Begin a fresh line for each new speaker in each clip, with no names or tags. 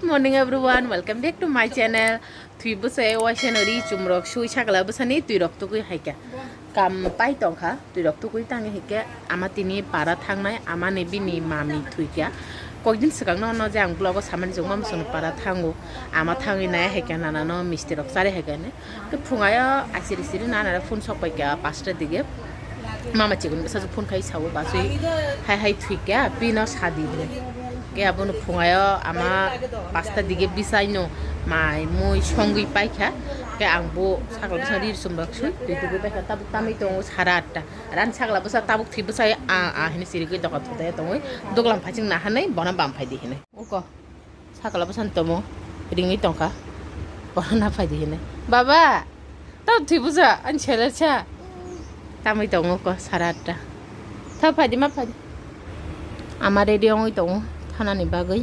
morning everyone, welcome back to my channel. Thui busai washen ori chumrok shui chakla busani tui rok tukui haika. Kam pai tongkha tui rok tukui tangi hike ama tini para thangnai ama ne bini mami thui kya. Kokdin sikang no no jang blog samani jongam sun para thangu ama thangi nai heke nana no misti rok sare heke ne. Ke phungaya asiri siri nana phone sopai kya 5টা dige. Mama chigun besa phone khai chawo basui hai thui kya pina sadi ne. Ke abon phungayo ama 5টা dige bisaino mai moi songui paikha ke angbo sakla besa ri sumbak sui tuitu paikha tabuk tamai tong sarata ran sakla besa tabuk thi besa a hini siri ke dokat thai tongoi doglam phaching na hanai bona bam phai di hine uko sakla besa tomo ringi tongka bona phai di hine baba tau thi busa an chela cha tamai tongo ko sarata tha phai di ma phai amare ri ongoi tongo Hanani bagay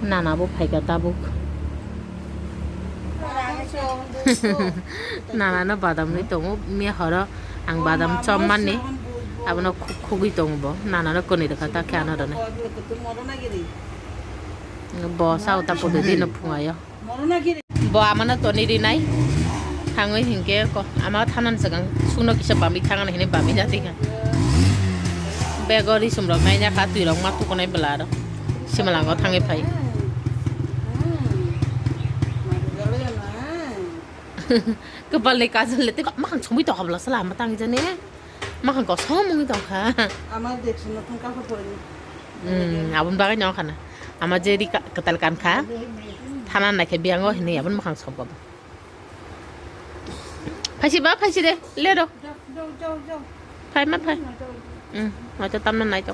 nana bo phaiga tabuk nana na badam ni tongo mi hara ang badam chomman ni abono khugui tongo bo nana na koni rekha ta khana rane bo sau ta pode din phungayo bo amana toni ri nai thangoi hingke ko ama thanan sagang suno kisa bami thangana hine bami jati kha Begori sumrok nai nya kha tui rong ma tu konai belar simalang ko thangi phai kepal le kajal lete makan chumi to habla sala matang jane makan ko somung to kha
আমার দেখছ নতুন কাপড় পরে
abun bagai nyong khana ama jeri ketal kan kha thanan na khe biango hini abun makan sob bab phaisi ba phaisi de le do
যাও যাও যাও
phai ma phai nó cho tâm nó này cho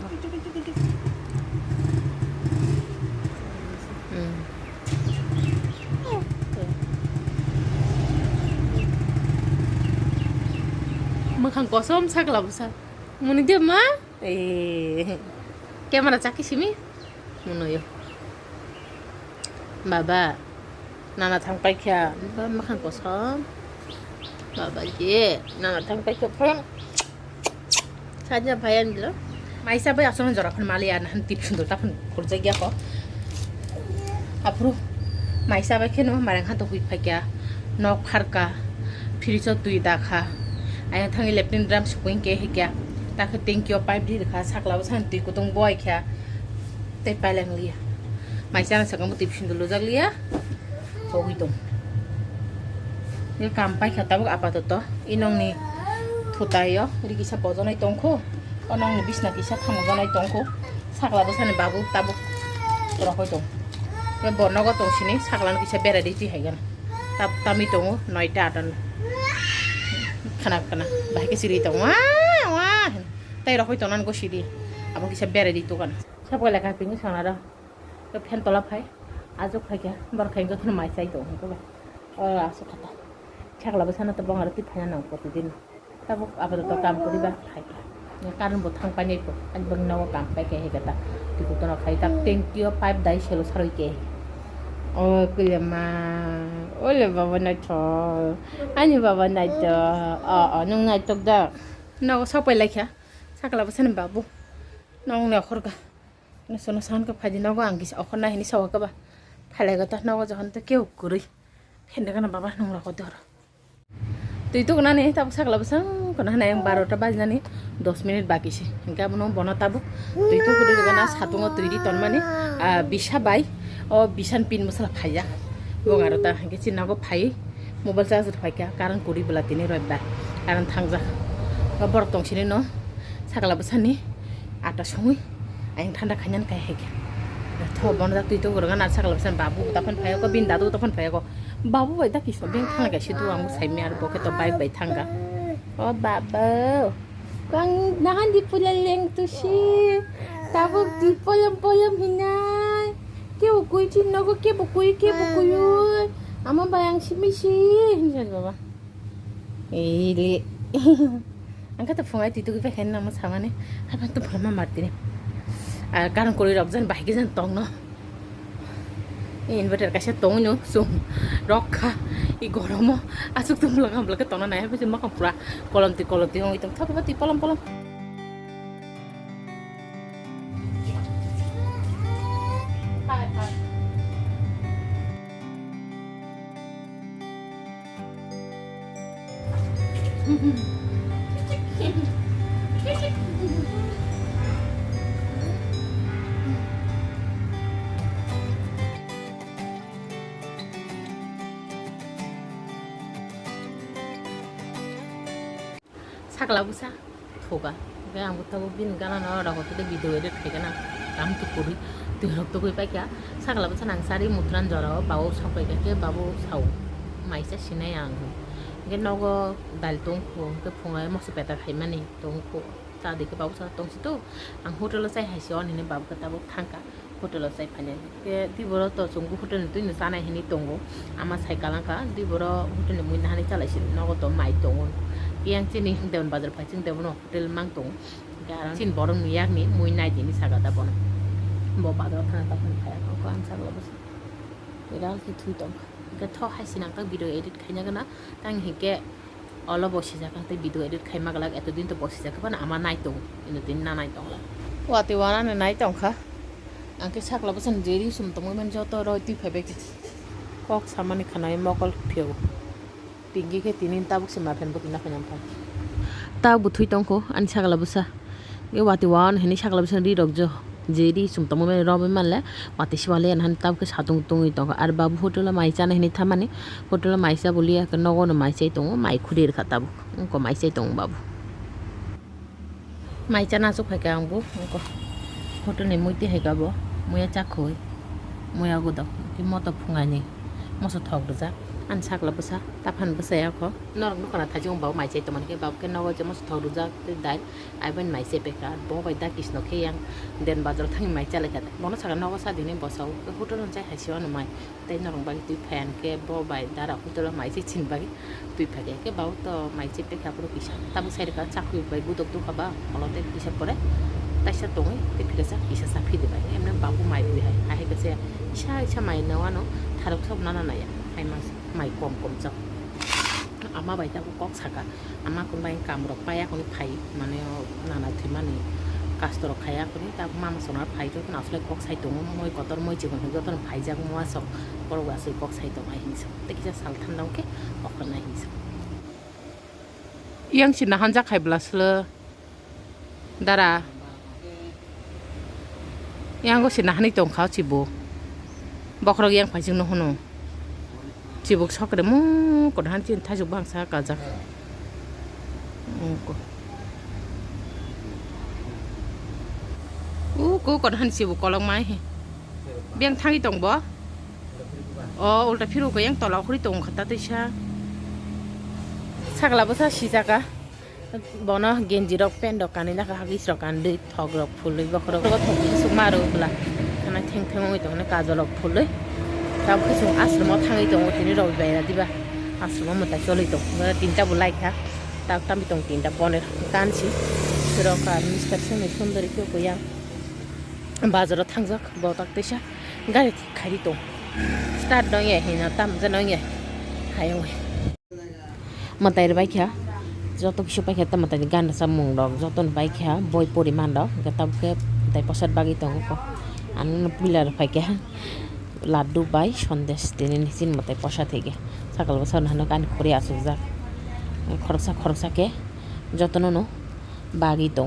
mà khang có sớm sắc lắm sao muốn đi mà cái mà chắc cái gì mi muốn nói bà nana thằng bay kia mà khang có sớm bà chị nana thằng bay kia phải saja bayan gitu. Maisa ba asal jorakan malian hanti sundur tapun kerja gya ko. Apro maisa ba keno marang hanto hui phakya nok kharka phiricho tui dakha. Aya thangi leptin drum sukuin ke hikya. Ta kha thank you pipe di dakha sakla ba san tui kutong boy kya. Te pailang liya. Maisa na sakam tip sundur lo jag liya. So hui tong. Ni kampai khatabuk apatot inong ni Tayo, ini kisah bojonai tongko, onong ni bisna kisah thamojonai tongko, sakla bosane babu tabuk rokoi tong. Ya bonogo tong sini saklan kisah bera di tihagan. Tami tongo 9টা 8টা. Kana bahike siri tong. Wah. Tai rokoi tonan go siri. Abang kisah bera di tu kan. Sabo leka pingi sanara. Ke phen tola phai. Ajok phai kya bar khain go thun mai sai tong ko ba. Aso khata. Sakla bosana to bangar ti phana nang protidin. Tabuk apa tu kam kuri ba khai ya karan bo thang pani ko an bang nawa kam pa ke he gata ti ko tono khai tak thank you pipe dai selo saroi ke o kulema ole baba na to ani baba na to nong na tok da no so pai laikha sakla ba san babu nong ne khorga na sono san ka phaji no go angis okhona hini sawa ka ba phale gata no go jon to keu kuri hende kana baba nong ra ko dor তুই তো কোনা নেই তাবুক সাকলা বসা কোনা নাই 12টা বাজলানি 10 minute বাকি সে Inca বনো বনা তাবুক তুই তো কুদু গনা সাতুঙ্গ তুইরি তন মানে বিশা বাই ও বিশান পিন মশলা ফাইয়া বগারতা হাঙ্কে চিনাগো ফাই মোবাইল চার্জ ফাইকা কারণ করি বলা তিনি রইবা কারণ থাংজা বড় তংসিনি ন সাকলা বসানি আটা সময় আইন ঠান্ডা খাইনান কাই হেগে থ বনদা তুই তো গনা সাকলা বসান বাবু তখন ফাইয়া বিন দাদু তখন ফাইয়া Babu vậy ta kisah beng thang gak situ aku saya miar bo kita baik thangga. Oh baba, kang nahan di pulaleng tu si, tabuk di polam hinay. Kau kui cina ko kau kui yun. Ama bayang si misi, ni baba. Li, angkat tu phone itu kita kena nama sama ni. Apa tu pernah mati ni? Karena kuri rakjan baik jan tong no. Inverter kasih tongnya sum rokka i goromo asuk tuh belakang tona naik pasti makan pura kolom ti ngomong itu tapi polam sakla busa thoga ga ang buta bin gana no ra ko te video edit khai gana kam to kori tu rok to koi pai kya sakla busa nang sari mutran jara bawo sapai ke babu sau mai sa sinai ang ge nogo dal tong ko ke phongai mo se peta khai mani tong ko ta de ke babu sa tong si to ang hotel sai hai si on ni babu ka ta bo thangka hotel sai phane ke di boro to chunggu hotel tu ni sana hini tongo ama sai kala ka di boro hotel ni muin hani chalai sin nogo to mai tongo yang sini dewan bazar pacing dewan hotel mangtung garan sin borong niak ni mui nai dini sagada bono bo bazar thana ta phan khaya ko an sagla bas eral ki thui tong ga tho hai sinang ta video edit khainya gana tang hike olo bosi jaka te video edit khai magalak eto din to bosi jaka ban ama nai tong ino din na nai tong la wati wana na nai tong kha angke sagla basan jeri sum tong men joto roi ti phebe ki kok samani khanai mokol pheu tinggi ke tinin tabuk sema phen bukina phanyam pha ta buthui tongko an sagla busa ge wati wan heni sagla busa ri rokjo jeri sumtamo me robe manle wati siwale an han tab ke satung tungi tong ar babu hotel mai chana heni thamani hotel mai sa bolia ke nogo no mai sei tong mai khudir khatab ko mai sei tong babu mai chana su phai ka angbu ko hotel ne muiti he ga bo muya cha khoi muya go da ki moto phungani moso thok do ja an sakla busa tapan busa ya ko nor no kana thajung baw mai chei to man ke baw ke no je mos thoru ja te dai ai ban mai se pe ka bo bai da kisno ke yang den bazar thang mai chale ka bono saga no sa dine bosau ke hotel non chai hasio no mai te nor bang tu fan ke bo bai dara hotel mai chi chin bai tu pha ke baw to mai che pe ka pro kisa tabu sai ka chakhu bai bu dok tu ka ba molo te kisa pore tai sa tong te phi sa kisa sa phi de bai em na babu mai bu hai hai ke se cha mai no ano tharok sob na na ya hai mas mai kom chok ama bai ta kok saka ama kun bai kam rok paya kun phai mane nana thimani kastor khaya kun ta mama sonar phai to kun asle kok sai tong moi kotor moi jibon joton phai jak moa sok poro ga sai kok sai to ai hinsa te kisa sal than dong ke ok na hinsa yang sin han jak khai blasle dara yang go sin hani tong khao chibo bokro yang phai jing no hono chibuk sokre mu ko han chin thaju bang sa ka jak ko ko han chibuk kolong mai he biang thangi tong bo o ulta phiru ko yang tola khuri tong khata te sa sagla bosa sijaka bono genji rok pen dok kan na ka gis rok kan de thog rok phuloi bokro ko thog sumaro bla kana theng theng oi tong na ka jolok phuloi ta khusung asramo thangai tong tini roi baira diba asramo mata choli tong tinta bulai kha ta tambi tong tinta boner kanchi siro ka mister sene sundari kyo ko yang bazar thangjak botak tesa gari khari tong start dong ye hina tam janong ye hayong matai bai kha joto kisu pai kha ta matai gan samung dok joton bai kha boy poriman dok gatam ke tai posat bagi tong ko an pilar pai kha laddu বাই সন্দেশ তিনি নিচিন মতে পয়সা থেকে সকাল বছর হানো কান করে আসুক যাক খরচাকে যত্ন নো বাগি তো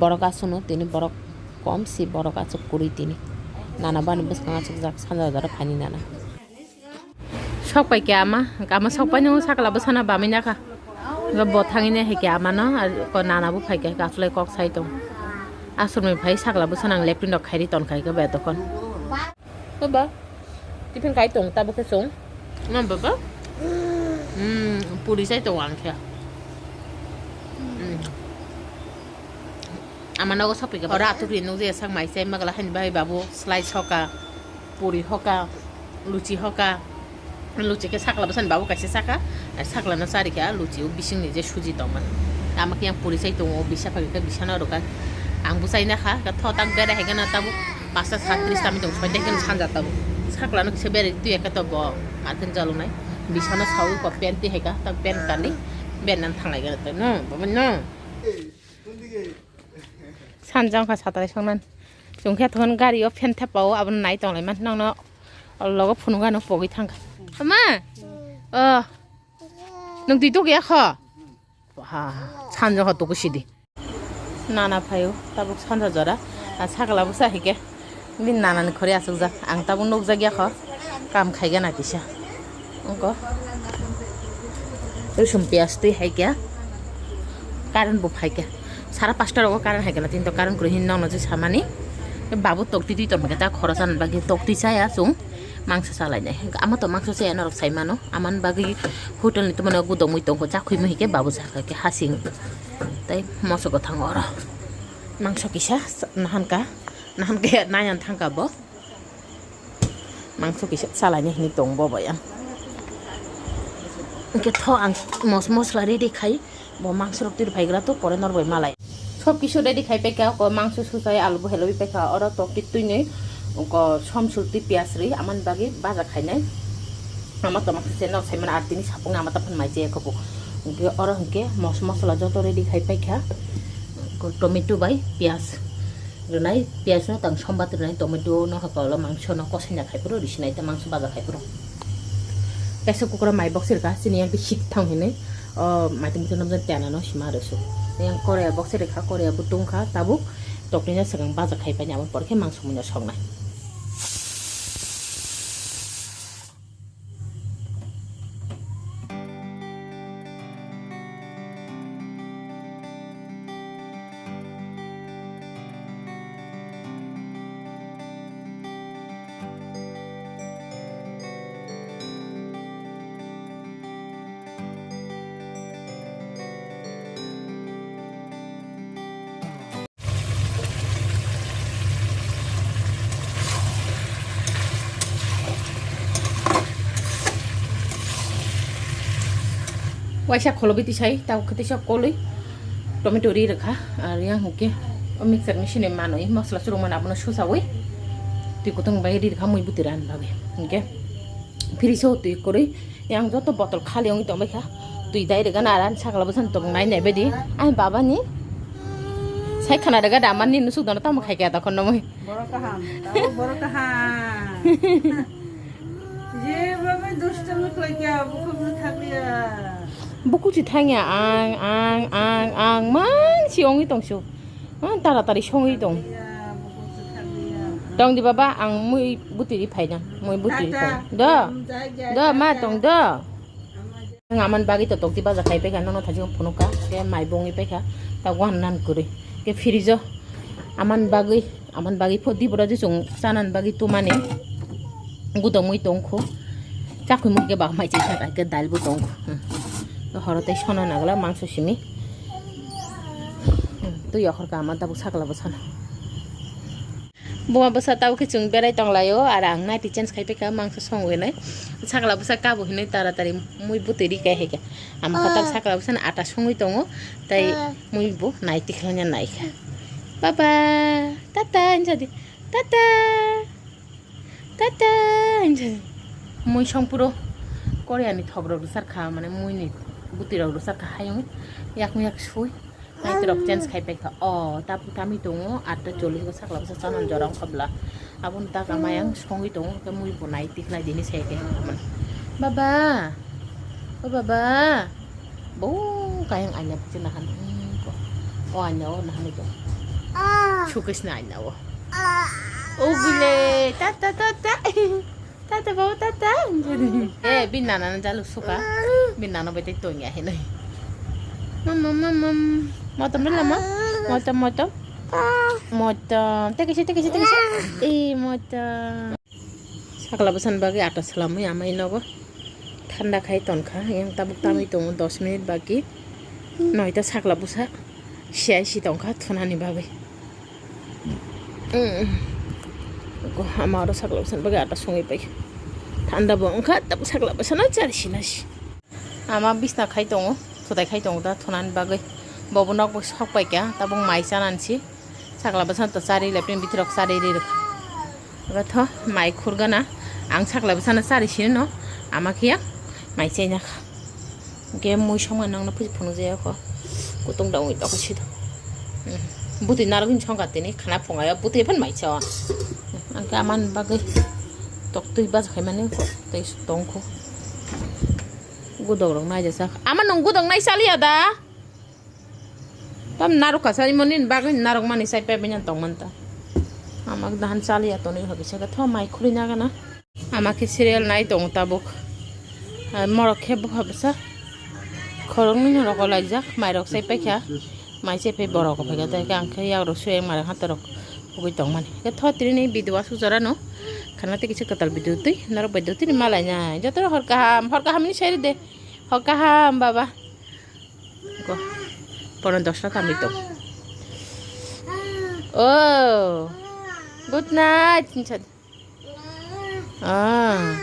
বড় কাছনো তিনি বড় কম সি বড় কাছ করি তিনি নানা বানি বেশ কাছুক যাক সাঞ্জা যারা ফানি নানা সব পাইকে আমা সব পাই নো সকাল বছর বামি নাখা বথাঙিনে হেকে আমা ন আর নানাবো ফাইকে গাছলাই কক সাই তো আসরমে ভাই সকাল বছর আং লেপটিন খাইরি তন খাইকে বে তখন Baba, tipin kai tong tabu ke song, ngan baba, puri sai tong angkya, aman aku sapi ke, orang tu rindu je sang mai sai magala hen bayi babu slice hoka, puri hoka, luci ke sakla besan babu kasih saka, sakla nasari ke luci, bising ni je suji toman, amak yang puri sai tong bisa pakai ke bisa na rokan, angbu sai nak ha, kat tang beda hengan tabu. Masa 30 kami dong sampai dengan sangat tahu. Sekarang nak seber itu ya kata bawa makan jalur naik. Bisa nak tahu kau penti heka, tak pen kali, ben nan thang lagi kata, no, bapak no. Sanjang kas satai sangan. Jungkit tuan gari yo pen tap bawa abang naik tong lagi, nang no, lagu punungan no pergi thang. Ama, nung di to kaya ka ha sanjo ha to kusidi nana phayo tabuk sanjo jara sagala busa hike bin nana ni khori asuk ja ang tabuk nok jagya kha kam khaiga na kisa ongko rusum pias tui haikya karan bo phaikya sara 5টা রকম কারণ হাইকে না কিন্তু কারণ করে হিন নন যে সামানি বাবু তক্তি তুই তোর মাকে তা খরচ আন বাকি তক্তি চাই আসুং মাংস চালাই নাই আমার তো মাংস চাই নরক চাই মানো আমান বাকি হোটেল নিতে মানে গুদং মুইতং চা খুই মহিকে বাবু চাকে হাসিং তাই মশো কথা আর মাংস কিসা নাহানকা নায়ান থাঙ্কাব মাংস কিসা চালাইনি হিনি দংব বয়ান ওকে থ আং মশলা রেডি খাই ব মাংস রক্তির ভাইগ্রা তো পরে নরবই মালাই সব কিছু রেডি খাই পেকা মাংস সুসাই আলু হেলবি পেকা ওর তক্তি তুই নেই সমসুলতি পিয়াজ রে আমার বাকি বাজা খাই নাই আমার তো মাংস চেন সাই মানে 8 দিন সাপং আমার তখন মাইজে খাবো ওর হকে মশলা যত রেডি খাই পেকা টমেটো বাই পিয়াজ রনাই পিয়াজ ন তাং সম্বাদ রনাই টমেটো ন হকল মাংস ন কষাইনা খাই পুরো রিসিনাই তা মাংস বাজা খাই পুরো প্রেসার কুকার মাই বক্সের কা চিনি একটু শীত থাং হেনে মাইতে মুতে নাম তেনানো সিমা Rasu yang Korea box rekha Korea butung kha tabuk tokninya segang baja khai pani amon porke mangso munya songnai waisa kholobiti sai tau khati sab koloi tomato ri rakha ar yang hoke mixer machine manoi masala surung mana apna susawoi tui kotong bai ri rakha moi butiran babe oke phiri so tui koroi yang joto botol khali ong tong bai kha tui dai rega naran sakala bosan tong nai nai bedi ai baba ni sai khana rega daman ni nusu dona tam khai ka ta khon moi
বড় কাহাম যে ভাবে দুষ্টমি কই কে বুকু থাকবি
buku cithanya ang mang siong itong su tara tari song itong dong di baba ang mui buti di phai na mui buti di phai da ma tong da ngaman bagi to tok di baza khai pe kan no thajing phunuka ke mai bongi pe kha ta wan nan kuri ke firijo aman bagi phodi bora ji sung sanan bagi tu mane gudong mui tong kho chakhui mu ke ba mai chi ta ke dal bu tong হরতে সোনা নাগলা মাংস সিমি তুই অখরকা আমার দাবু সাকলা বসানো বুয়া বসা তাও কি চুং বেড়াই টংলায়ও আর আং নাইটি চেঞ্জ খাইপেকা মাংস সংগে নাই সাকলা বসা কাবু হিনে তাড়াতাড়ি মুই বুতেরি কাই হেকা আমার কথা সাকলা বসা আটা সঙ্গই দङ তাই মুই বু নাইটি খেলানিয়া নাইখা বাবা টাটা ইনজাদি টাটা টাটা ইনজাদি মুই সংপুরো কোরিয়ানি থবরক সার খা মানে মুই নি buti rau rusak kahayong yak sui nai terok chance khai pek tapi kami tungo ada joli ko sakla sa sanan jorong kabla abun ta kamayang songi tungo ke mui bunai tiklai dini seke man baba baba bo kayang anya pinahan ko anya nahan ito chukis na anya gile tata tata bawa tata binana na jalo suka binana bete to nya hinai mama motom na lama motom tekesi motom sakla bosan bagi atas selama amai nogo ঠান্ডা খাই তনখা yang tabuk tami tongo 10 minit bagi noita sakla busa siai tongkha thunani bagai ko amaro sakla bosan bagi atas songi pai ঠান্ডা bongkha tabuk sakla bosan chari sinashi ama bisna khai tongo thudai khai tongo da thunan bagai bobonok bo sakpai kya tabung mai chanansi sakla bosan to chari lepin bitrok chari ri ga tho mai khurgana ang sakla bosan chari sin no amakhia mai chena ge moi songma nang na phi phunu je ko kutong dang oi to ko sid buti naragin chongka tini khana phongaya buti phan mai cha ang ka man bagai tok tui ba khai mane ko tai tong ko gudok rong nai jasa ama nong gudok nai sali ada tam narok kasari monin bagin narok mani sai pe benyan tong manta amak dahan sali atoni hobi saga tho mai khuli na gana amake serial nai tong tabuk morok khebo habsa khorong ni rok laijak mai rok sai pe kha mai sai pe borok pe ga ta kang kha yaw rok sueng mar hatarok ugui tong mani ke tho tri ni bidwa su jara no khana te kichu katal bidu tui narok bidu tui malai nya jotor hor kaham ni sai de hor kaham baba ko pono 10টা tamit to oh good night ah